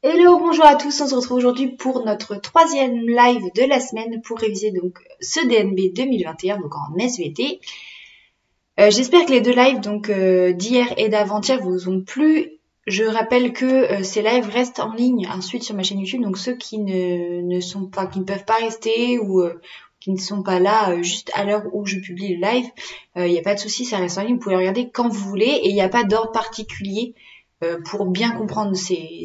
Hello, bonjour à tous, on se retrouve aujourd'hui pour notre troisième live de la semaine pour réviser donc ce DNB 2021, donc en SVT. J'espère que les deux lives donc d'hier et d'avant-hier vous ont plu. Je rappelle que ces lives restent en ligne ensuite sur ma chaîne YouTube, donc ceux qui qui ne peuvent pas rester ou qui ne sont pas là juste à l'heure où je publie le live, il n'y a pas de souci, ça reste en ligne, vous pouvez regarder quand vous voulez et il n'y a pas d'ordre particulier pour bien comprendre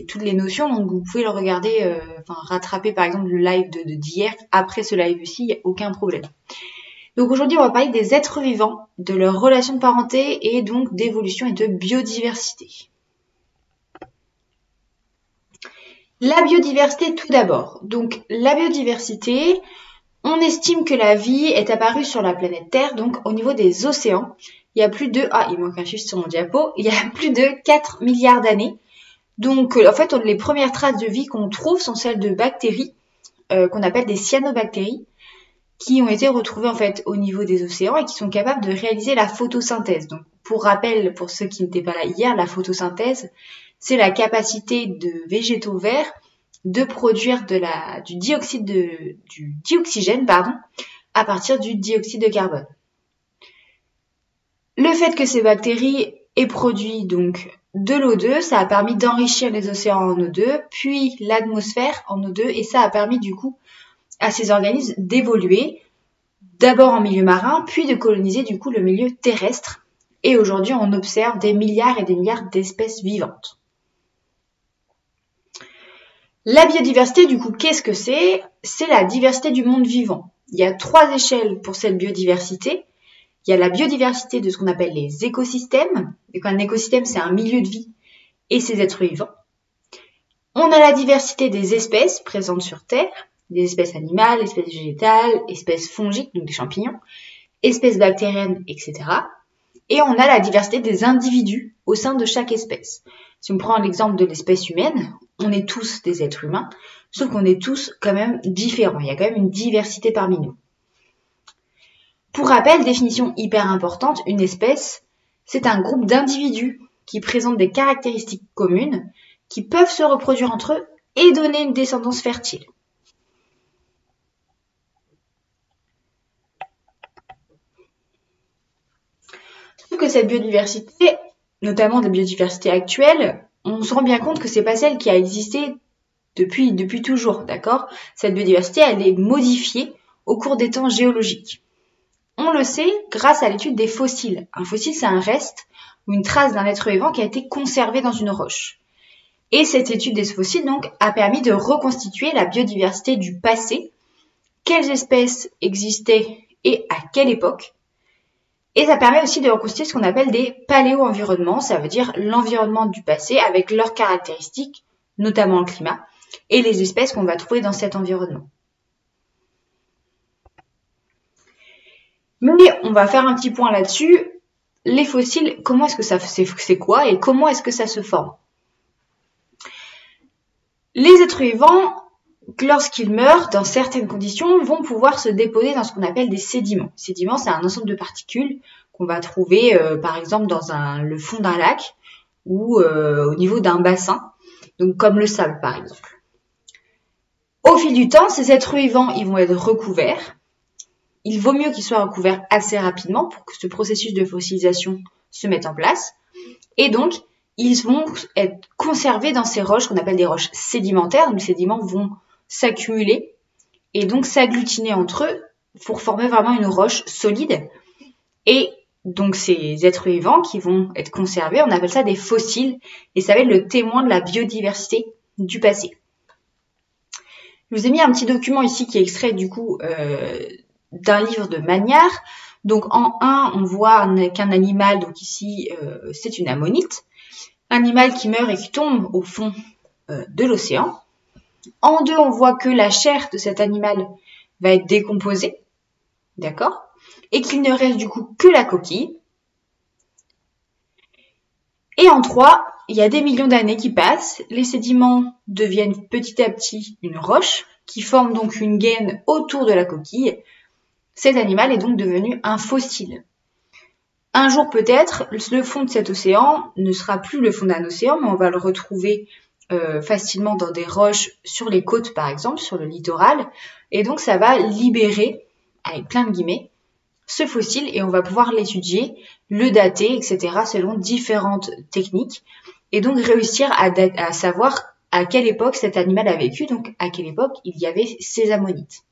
toutes les notions. Donc vous pouvez le regarder, rattraper par exemple le live d'hier après ce live-ci, il n'y a aucun problème. Donc aujourd'hui on va parler des êtres vivants, de leur relation de parenté et donc d'évolution et de biodiversité. La biodiversité tout d'abord. Donc la biodiversité, on estime que la vie est apparue sur la planète Terre, donc au niveau des océans. Il y a plus de... il manque un chiffre sur mon diapo. Il y a plus de 4 milliards d'années. Donc en fait, les premières traces de vie qu'on trouve sont celles de bactéries, qu'on appelle des cyanobactéries, qui ont été retrouvées en fait au niveau des océans et qui sont capables de réaliser la photosynthèse. Donc pour rappel, pour ceux qui n'étaient pas là hier, la photosynthèse, c'est la capacité de végétaux verts de produire du dioxygène à partir du dioxyde de carbone. Le fait que ces bactéries aient produit donc de l'O2, ça a permis d'enrichir les océans en O2, puis l'atmosphère en O2, et ça a permis du coup à ces organismes d'évoluer, d'abord en milieu marin, puis de coloniser du coup le milieu terrestre. Et aujourd'hui, on observe des milliards et des milliards d'espèces vivantes. La biodiversité, du coup, qu'est-ce que c'est? C'est la diversité du monde vivant. Il y a 3 échelles pour cette biodiversité. Il y a la biodiversité de ce qu'on appelle les écosystèmes. Donc un écosystème, c'est un milieu de vie et ses êtres vivants. On a la diversité des espèces présentes sur Terre, des espèces animales, espèces végétales, espèces fongiques, donc des champignons, espèces bactériennes, etc. Et on a la diversité des individus au sein de chaque espèce. Si on prend l'exemple de l'espèce humaine, on est tous des êtres humains, sauf qu'on est tous quand même différents. Il y a quand même une diversité parmi nous. Pour rappel, définition hyper importante, une espèce, c'est un groupe d'individus qui présentent des caractéristiques communes, qui peuvent se reproduire entre eux et donner une descendance fertile. Sauf que cette biodiversité, notamment des biodiversités actuelles, on se rend bien compte que c'est pas celle qui a existé depuis toujours, d'accord? Cette biodiversité, elle est modifiée au cours des temps géologiques. On le sait grâce à l'étude des fossiles. Un fossile, c'est un reste ou une trace d'un être vivant qui a été conservé dans une roche. Et cette étude des fossiles, donc, a permis de reconstituer la biodiversité du passé, quelles espèces existaient et à quelle époque. Et ça permet aussi de reconstituer ce qu'on appelle des paléo-environnements, ça veut dire l'environnement du passé avec leurs caractéristiques, notamment le climat, et les espèces qu'on va trouver dans cet environnement. Mais on va faire un petit point là-dessus. Les fossiles, comment est-ce que c'est quoi et comment est-ce que ça se forme? Les êtres vivants, lorsqu'ils meurent, dans certaines conditions, vont pouvoir se déposer dans ce qu'on appelle des sédiments. Sédiments, c'est un ensemble de particules qu'on va trouver, par exemple, dans le fond d'un lac ou au niveau d'un bassin, donc comme le sable, par exemple. Au fil du temps, ces êtres vivants, ils vont être recouverts. Il vaut mieux qu'ils soient recouverts assez rapidement pour que ce processus de fossilisation se mette en place. Et donc, ils vont être conservés dans ces roches qu'on appelle des roches sédimentaires. Donc, les sédiments vont s'accumuler et donc s'agglutiner entre eux pour former vraiment une roche solide. Et donc, ces êtres vivants qui vont être conservés, on appelle ça des fossiles. Et ça va être le témoin de la biodiversité du passé. Je vous ai mis un petit document ici qui est extrait du coup d'un livre de Magnard. Donc en 1, on voit qu'un animal, donc ici c'est une ammonite, animal qui meurt et qui tombe au fond de l'océan. En 2, on voit que la chair de cet animal va être décomposée, d'accord, et qu'il ne reste du coup que la coquille. Et en 3, il y a des millions d'années qui passent, les sédiments deviennent petit à petit une roche, qui forme donc une gaine autour de la coquille. Cet animal est donc devenu un fossile. Un jour peut-être, le fond de cet océan ne sera plus le fond d'un océan, mais on va le retrouver facilement dans des roches sur les côtes par exemple, sur le littoral, et donc ça va libérer, avec plein de guillemets, ce fossile et on va pouvoir l'étudier, le dater, etc. selon différentes techniques et donc réussir à savoir à quelle époque cet animal a vécu, donc à quelle époque il y avait ces ammonites.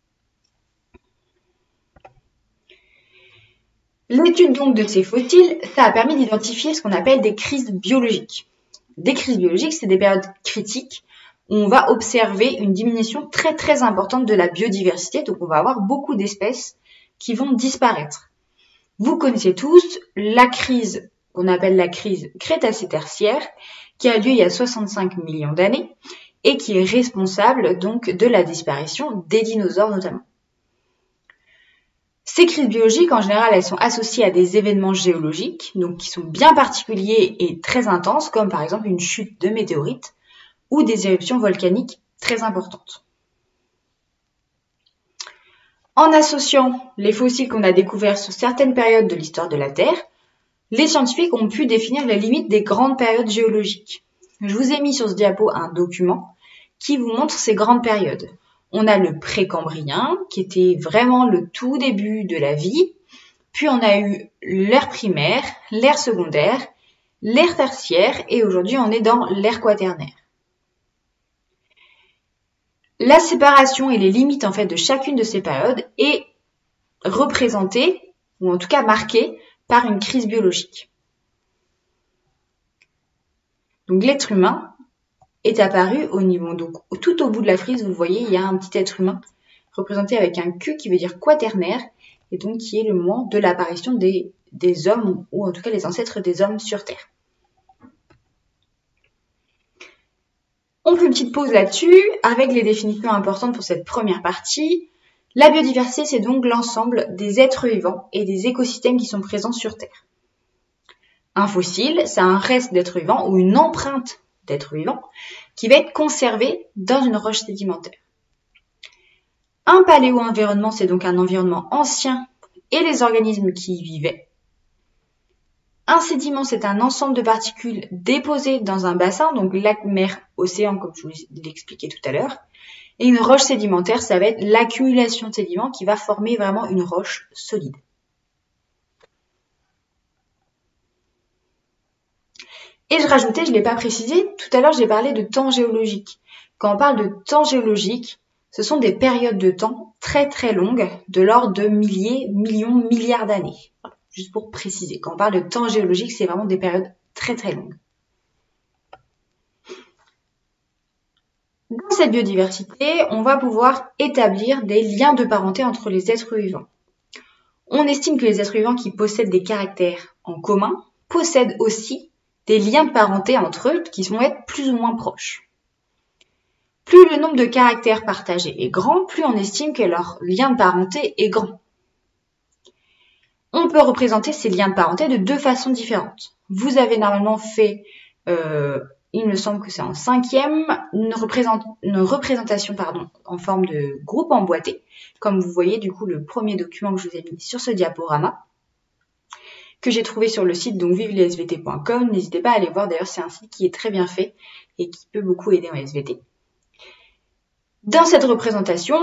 L'étude donc de ces fossiles, ça a permis d'identifier ce qu'on appelle des crises biologiques. Des crises biologiques, c'est des périodes critiques où on va observer une diminution très très importante de la biodiversité, donc on va avoir beaucoup d'espèces qui vont disparaître. Vous connaissez tous la crise qu'on appelle la crise Crétacé-Tertiaire, qui a lieu il y a 65 millions d'années et qui est responsable donc de la disparition des dinosaures notamment. Ces crises biologiques, en général, elles sont associées à des événements géologiques, donc qui sont bien particuliers et très intenses, comme par exemple une chute de météorites ou des éruptions volcaniques très importantes. En associant les fossiles qu'on a découverts sur certaines périodes de l'histoire de la Terre, les scientifiques ont pu définir les limites des grandes périodes géologiques. Je vous ai mis sur ce diapo un document qui vous montre ces grandes périodes. On a le précambrien, qui était vraiment le tout début de la vie, puis on a eu l'ère primaire, l'ère secondaire, l'ère tertiaire, et aujourd'hui on est dans l'ère quaternaire. La séparation et les limites en fait de chacune de ces périodes est représentée, ou en tout cas marquée, par une crise biologique. Donc l'être humain est apparu au niveau, donc tout au bout de la frise, vous voyez, il y a un petit être humain représenté avec un Q qui veut dire quaternaire, et donc qui est le moment de l'apparition des hommes, ou en tout cas les ancêtres des hommes sur Terre. On fait une petite pause là-dessus, avec les définitions importantes pour cette première partie. La biodiversité, c'est donc l'ensemble des êtres vivants et des écosystèmes qui sont présents sur Terre. Un fossile, c'est un reste d'être vivant ou une empreinte d'être vivant qui va être conservé dans une roche sédimentaire. Un paléo-environnement, c'est donc un environnement ancien et les organismes qui y vivaient. Un sédiment, c'est un ensemble de particules déposées dans un bassin, donc lac, mer, océan, comme je vous l'ai expliqué tout à l'heure. Et une roche sédimentaire, ça va être l'accumulation de sédiments qui va former vraiment une roche solide. Et je rajoutais, je ne l'ai pas précisé, tout à l'heure j'ai parlé de temps géologique. Quand on parle de temps géologique, ce sont des périodes de temps très très longues, de l'ordre de milliers, millions, milliards d'années. Voilà, juste pour préciser, quand on parle de temps géologique, c'est vraiment des périodes très très longues. Dans cette biodiversité, on va pouvoir établir des liens de parenté entre les êtres vivants. On estime que les êtres vivants qui possèdent des caractères en commun possèdent aussi des liens de parenté entre eux qui vont être plus ou moins proches. Plus le nombre de caractères partagés est grand, plus on estime que leur lien de parenté est grand. On peut représenter ces liens de parenté de deux façons différentes. Vous avez normalement fait, il me semble que c'est en 5e, une représentation en forme de groupe emboîté, comme vous voyez du coup le premier document que je vous ai mis sur ce diaporama, que j'ai trouvé sur le site donc vivelessvt.com. N'hésitez pas à aller voir, d'ailleurs c'est un site qui est très bien fait et qui peut beaucoup aider en SVT. Dans cette représentation,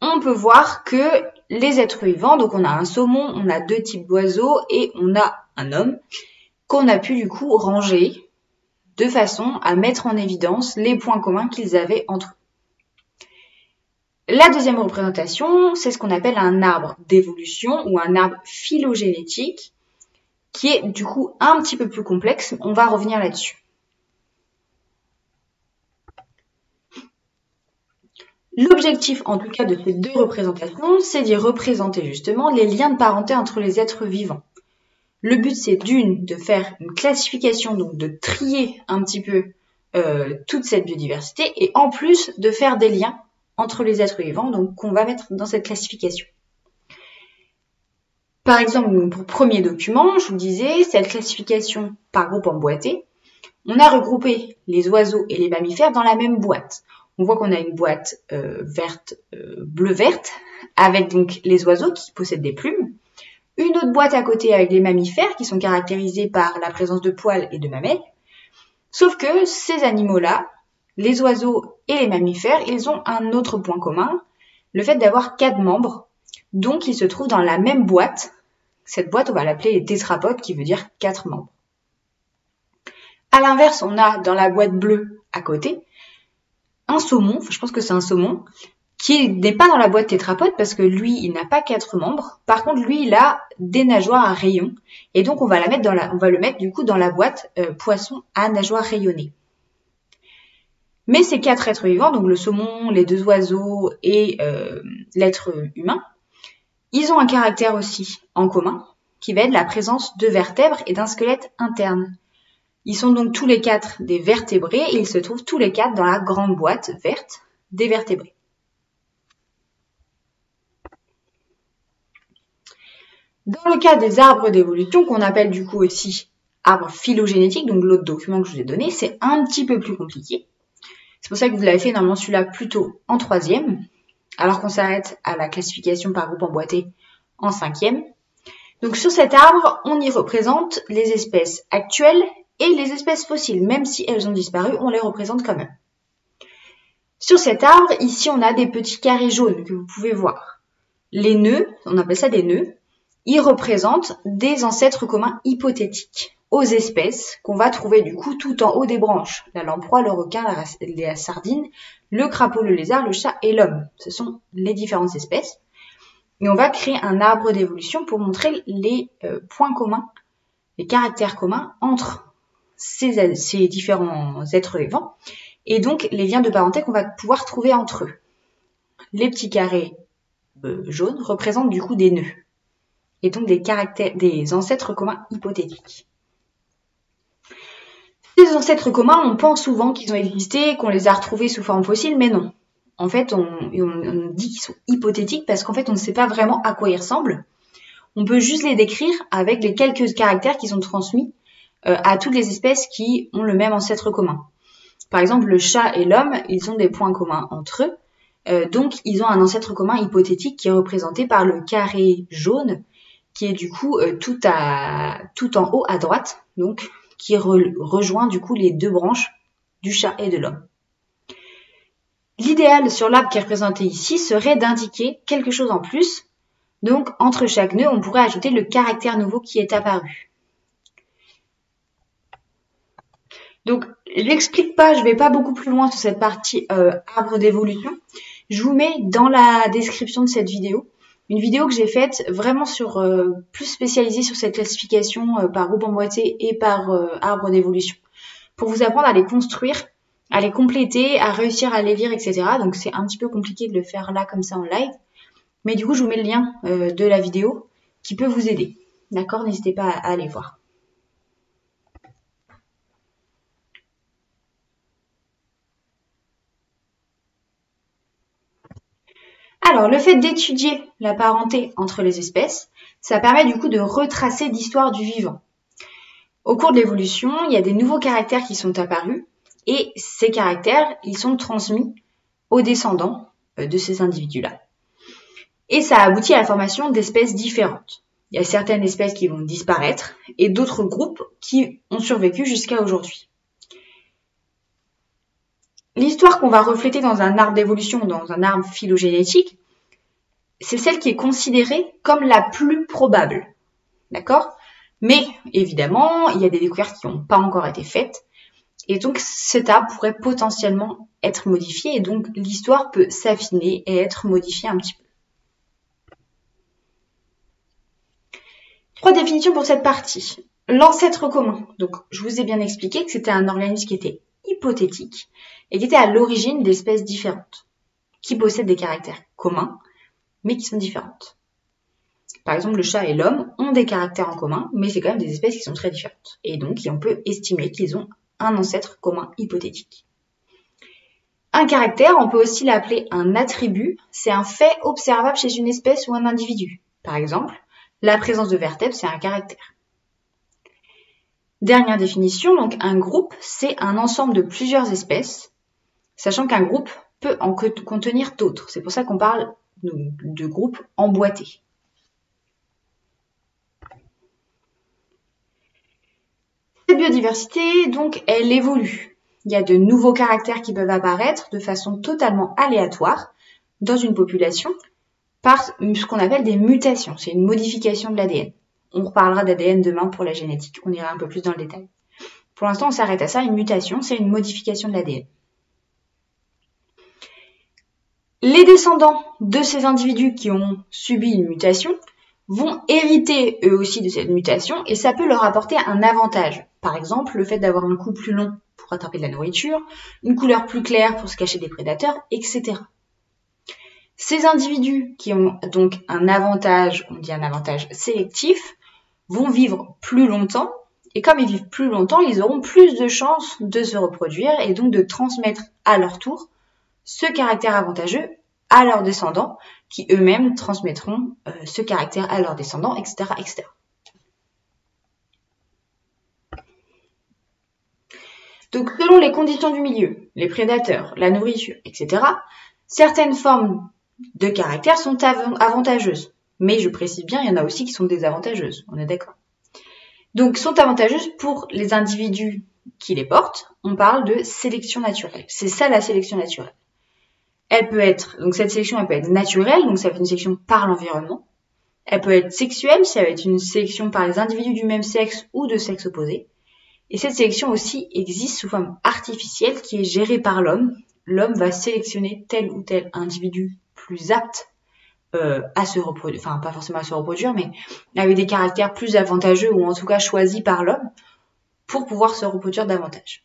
on peut voir que les êtres vivants, donc on a un saumon, on a deux types d'oiseaux et on a un homme, qu'on a pu du coup ranger de façon à mettre en évidence les points communs qu'ils avaient entre eux. La deuxième représentation, c'est ce qu'on appelle un arbre d'évolution ou un arbre phylogénétique, qui est du coup un petit peu plus complexe. On va revenir là-dessus. L'objectif, en tout cas, de ces deux représentations, c'est d'y représenter justement les liens de parenté entre les êtres vivants. Le but, c'est de faire une classification, donc de trier un petit peu toute cette biodiversité, et en plus de faire des liens entre les êtres vivants, donc qu'on va mettre dans cette classification. Par exemple, pour le premier document, je vous disais, cette classification par groupe emboîté, on a regroupé les oiseaux et les mammifères dans la même boîte. On voit qu'on a une boîte bleu-verte, avec donc les oiseaux qui possèdent des plumes, une autre boîte à côté avec les mammifères qui sont caractérisés par la présence de poils et de mamelles, sauf que ces animaux-là les oiseaux et les mammifères, ils ont un autre point commun, le fait d'avoir 4 membres. Donc, ils se trouvent dans la même boîte. Cette boîte, on va l'appeler les tétrapodes, qui veut dire 4 membres. À l'inverse, on a dans la boîte bleue à côté un saumon, je pense que c'est un saumon, qui n'est pas dans la boîte tétrapode parce que lui, il n'a pas 4 membres. Par contre, lui, il a des nageoires à rayons. Et donc, on va le mettre du coup dans la boîte poisson à nageoires rayonnées. Mais ces 4 êtres vivants, donc le saumon, les 2 oiseaux et l'être humain, ils ont un caractère aussi en commun, qui va être la présence de vertèbres et d'un squelette interne. Ils sont donc tous les 4 des vertébrés et ils se trouvent tous les 4 dans la grande boîte verte des vertébrés. Dans le cas des arbres d'évolution, qu'on appelle du coup aussi arbres phylogénétiques, donc l'autre document que je vous ai donné, c'est un petit peu plus compliqué. C'est pour ça que vous l'avez fait normalement celui-là plutôt en 3e, alors qu'on s'arrête à la classification par groupe emboîté en 5e. Donc sur cet arbre, on y représente les espèces actuelles et les espèces fossiles, même si elles ont disparu, on les représente quand même. Sur cet arbre, ici, on a des petits carrés jaunes que vous pouvez voir. Les nœuds, on appelle ça des nœuds, ils représentent des ancêtres communs hypothétiques aux espèces qu'on va trouver du coup tout en haut des branches. La lamproie, le requin, la sardine, le crapaud, le lézard, le chat et l'homme. Ce sont les différentes espèces. Et on va créer un arbre d'évolution pour montrer les points communs, les caractères communs entre ces différents êtres vivants et donc les liens de parenté qu'on va pouvoir trouver entre eux. Les petits carrés jaunes représentent du coup des nœuds et donc des ancêtres communs hypothétiques. Ces ancêtres communs, on pense souvent qu'ils ont existé, qu'on les a retrouvés sous forme fossile, mais non. En fait, on dit qu'ils sont hypothétiques parce qu'en fait, on ne sait pas vraiment à quoi ils ressemblent. On peut juste les décrire avec les quelques caractères qui sont transmis à toutes les espèces qui ont le même ancêtre commun. Par exemple, le chat et l'homme, ils ont des points communs entre eux. Donc, ils ont un ancêtre commun hypothétique qui est représenté par le carré jaune, qui est du coup tout en haut à droite, donc qui rejoint du coup les 2 branches du chat et de l'homme. L'idéal sur l'arbre qui est représenté ici serait d'indiquer quelque chose en plus. Donc, entre chaque nœud, on pourrait ajouter le caractère nouveau qui est apparu. Donc, je n'explique pas, je ne vais pas beaucoup plus loin sur cette partie arbre d'évolution. Je vous mets dans la description de cette vidéo une vidéo que j'ai faite vraiment sur plus spécialisée sur cette classification par groupe emboîté et par arbre d'évolution, pour vous apprendre à les construire, à les compléter, à réussir à les lire, etc. Donc c'est un petit peu compliqué de le faire là comme ça en live, mais du coup je vous mets le lien de la vidéo qui peut vous aider. D'accord, n'hésitez pas à aller voir. Alors, le fait d'étudier la parenté entre les espèces, ça permet du coup de retracer l'histoire du vivant. Au cours de l'évolution, il y a des nouveaux caractères qui sont apparus et ces caractères, ils sont transmis aux descendants de ces individus-là. Et ça aboutit à la formation d'espèces différentes. Il y a certaines espèces qui vont disparaître et d'autres groupes qui ont survécu jusqu'à aujourd'hui. L'histoire qu'on va refléter dans un arbre d'évolution, dans un arbre phylogénétique, c'est celle qui est considérée comme la plus probable. D'accord ? Mais évidemment, il y a des découvertes qui n'ont pas encore été faites. Et donc, cet arbre pourrait potentiellement être modifié. Et donc, l'histoire peut s'affiner et être modifiée un petit peu. 3 définitions pour cette partie. L'ancêtre commun. Donc, je vous ai bien expliqué que c'était un organisme qui était hypothétique et qui était à l'origine d'espèces différentes, qui possèdent des caractères communs, mais qui sont différentes. Par exemple, le chat et l'homme ont des caractères en commun, mais c'est quand même des espèces qui sont très différentes. Et donc, on peut estimer qu'ils ont un ancêtre commun hypothétique. Un caractère, on peut aussi l'appeler un attribut. C'est un fait observable chez une espèce ou un individu. Par exemple, la présence de vertèbres, c'est un caractère. Dernière définition, donc un groupe, c'est un ensemble de plusieurs espèces, sachant qu'un groupe peut en contenir d'autres. C'est pour ça qu'on parle de groupe emboîté. Cette biodiversité, donc, elle évolue. il y a de nouveaux caractères qui peuvent apparaître de façon totalement aléatoire dans une population par ce qu'on appelle des mutations. C'est une modification de l'ADN. On reparlera d'ADN demain pour la génétique. On ira un peu plus dans le détail. Pour l'instant, on s'arrête à ça. Une mutation, c'est une modification de l'ADN. Les descendants de ces individus qui ont subi une mutation vont hériter eux aussi de cette mutation et ça peut leur apporter un avantage. Par exemple, le fait d'avoir un cou plus long pour attraper de la nourriture, une couleur plus claire pour se cacher des prédateurs, etc. Ces individus qui ont donc un avantage, on dit un avantage sélectif, vont vivre plus longtemps et comme ils vivent plus longtemps, ils auront plus de chances de se reproduire et donc de transmettre à leur tour ce caractère avantageux à leurs descendants qui eux-mêmes transmettront ce caractère à leurs descendants, etc., etc. Donc, selon les conditions du milieu, les prédateurs, la nourriture, etc., certaines formes de caractères sont avantageuses. Mais je précise bien, il y en a aussi qui sont désavantageuses, on est d'accord. Donc, sont avantageuses pour les individus qui les portent. On parle de sélection naturelle. C'est ça la sélection naturelle. Elle peut être, donc cette sélection, elle peut être naturelle, donc ça va être une sélection par l'environnement. Elle peut être sexuelle, ça va être une sélection par les individus du même sexe ou de sexe opposé. Et cette sélection aussi existe sous forme artificielle qui est gérée par l'homme. L'homme va sélectionner tel ou tel individu plus apte à se reproduire, enfin pas forcément à se reproduire, mais avec des caractères plus avantageux ou en tout cas choisis par l'homme pour pouvoir se reproduire davantage.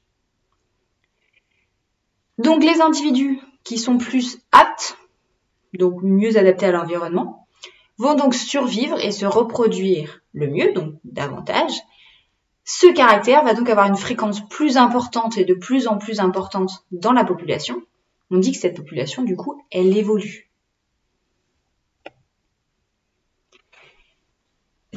Donc les individus qui sont plus aptes, donc mieux adaptés à l'environnement, vont donc survivre et se reproduire le mieux, donc davantage. Ce caractère va donc avoir une fréquence plus importante et de plus en plus importante dans la population. On dit que cette population, du coup, elle évolue.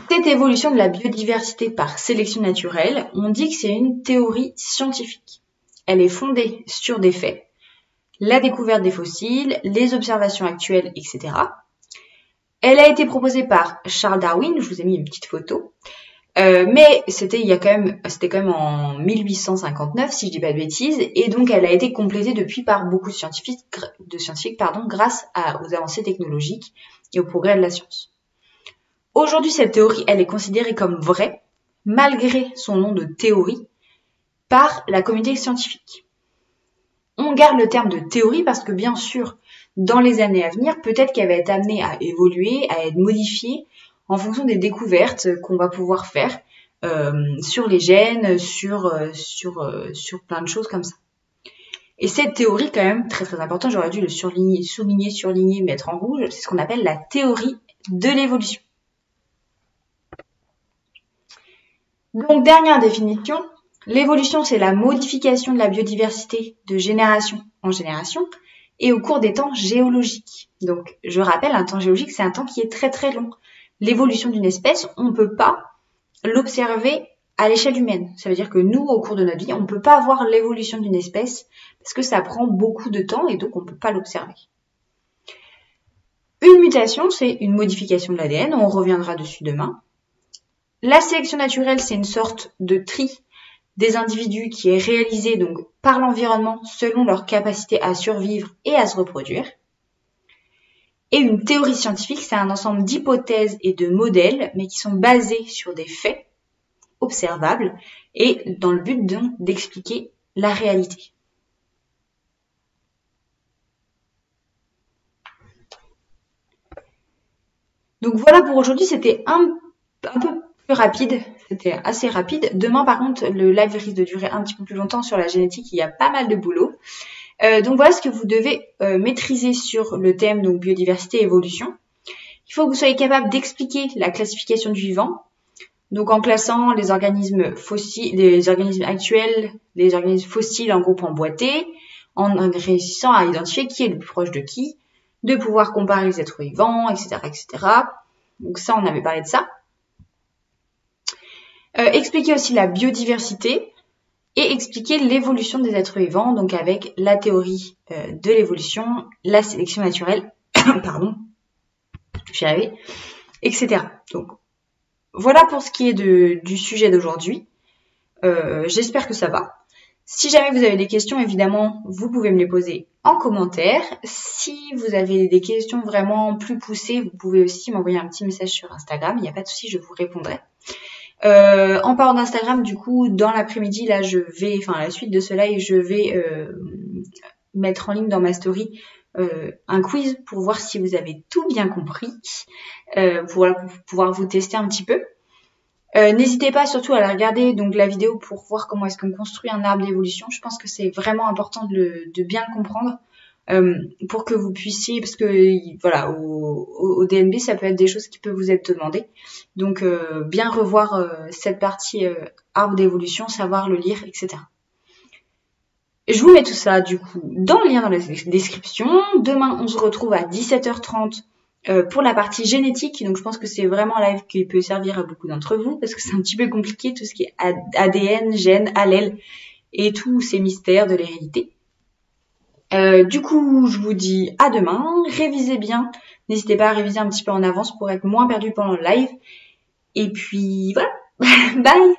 Cette évolution de la biodiversité par sélection naturelle, on dit que c'est une théorie scientifique. Elle est fondée sur des faits, la découverte des fossiles, les observations actuelles, etc. Elle a été proposée par Charles Darwin, je vous ai mis une petite photo, mais c'était quand même en 1859, si je dis pas de bêtises, et donc elle a été complétée depuis par beaucoup de scientifiques grâce aux avancées technologiques et au progrès de la science. Aujourd'hui, cette théorie, elle est considérée comme vraie, malgré son nom de théorie, par la communauté scientifique. On garde le terme de théorie parce que, bien sûr, dans les années à venir, peut-être qu'elle va être amenée à évoluer, à être modifiée en fonction des découvertes qu'on va pouvoir faire sur les gènes, sur plein de choses comme ça. Et cette théorie, quand même, très très importante, j'aurais dû le souligner, mettre en rouge, c'est ce qu'on appelle la théorie de l'évolution. Donc, dernière définition, l'évolution, c'est la modification de la biodiversité de génération en génération et au cours des temps géologiques. Donc, je rappelle, un temps géologique, c'est un temps qui est très très long. L'évolution d'une espèce, on ne peut pas l'observer à l'échelle humaine. Ça veut dire que nous, au cours de notre vie, on ne peut pas voir l'évolution d'une espèce parce que ça prend beaucoup de temps et donc on ne peut pas l'observer. Une mutation, c'est une modification de l'ADN, on reviendra dessus demain. La sélection naturelle, c'est une sorte de tri des individus qui est réalisée donc par l'environnement selon leur capacité à survivre et à se reproduire. Et une théorie scientifique, c'est un ensemble d'hypothèses et de modèles, mais qui sont basés sur des faits observables et dans le but donc d'expliquer la réalité. Donc voilà pour aujourd'hui, c'était un peu plus rapide, c'était assez rapide. Demain par contre, le live risque de durer un petit peu plus longtemps sur la génétique, il y a pas mal de boulot. Donc voilà ce que vous devez maîtriser sur le thème donc biodiversité et évolution. Il faut que vous soyez capable d'expliquer la classification du vivant, donc en classant les organismes fossiles, les organismes actuels, les organismes fossiles en groupe emboîté, en réussissant à identifier qui est le plus proche de qui, de pouvoir comparer les êtres vivants, etc., etc. Donc ça, on avait parlé de ça. Expliquer aussi la biodiversité et expliquer l'évolution des êtres vivants, donc avec la théorie de l'évolution, la sélection naturelle, pardon, j'y arrive, etc. Donc voilà pour ce qui est du sujet d'aujourd'hui. J'espère que ça va. Si jamais vous avez des questions, évidemment, vous pouvez me les poser en commentaire. Si vous avez des questions vraiment plus poussées, vous pouvez aussi m'envoyer un petit message sur Instagram. Il n'y a pas de souci, je vous répondrai. En parlant d'Instagram, du coup, dans l'après-midi, là, à la suite de ce live, je vais mettre en ligne dans ma story un quiz pour voir si vous avez tout bien compris, pour pouvoir vous tester un petit peu. N'hésitez pas surtout à la regarder, donc la vidéo, pour voir comment est-ce qu'on construit un arbre d'évolution. Je pense que c'est vraiment important de bien le comprendre pour que vous puissiez, parce que voilà, au DNB, ça peut être des choses qui peuvent vous être demandées. Donc bien revoir cette partie arbre d'évolution, savoir le lire, etc. Je vous mets tout ça du coup dans le lien dans la description. Demain, on se retrouve à 17h30 pour la partie génétique. Donc je pense que c'est vraiment un live qui peut servir à beaucoup d'entre vous parce que c'est un petit peu compliqué tout ce qui est ADN, gènes, allèles et tous ces mystères de l'hérédité. Du coup, je vous dis à demain. Révisez bien. N'hésitez pas à réviser un petit peu en avance pour être moins perdu pendant le live. Et puis voilà. Bye!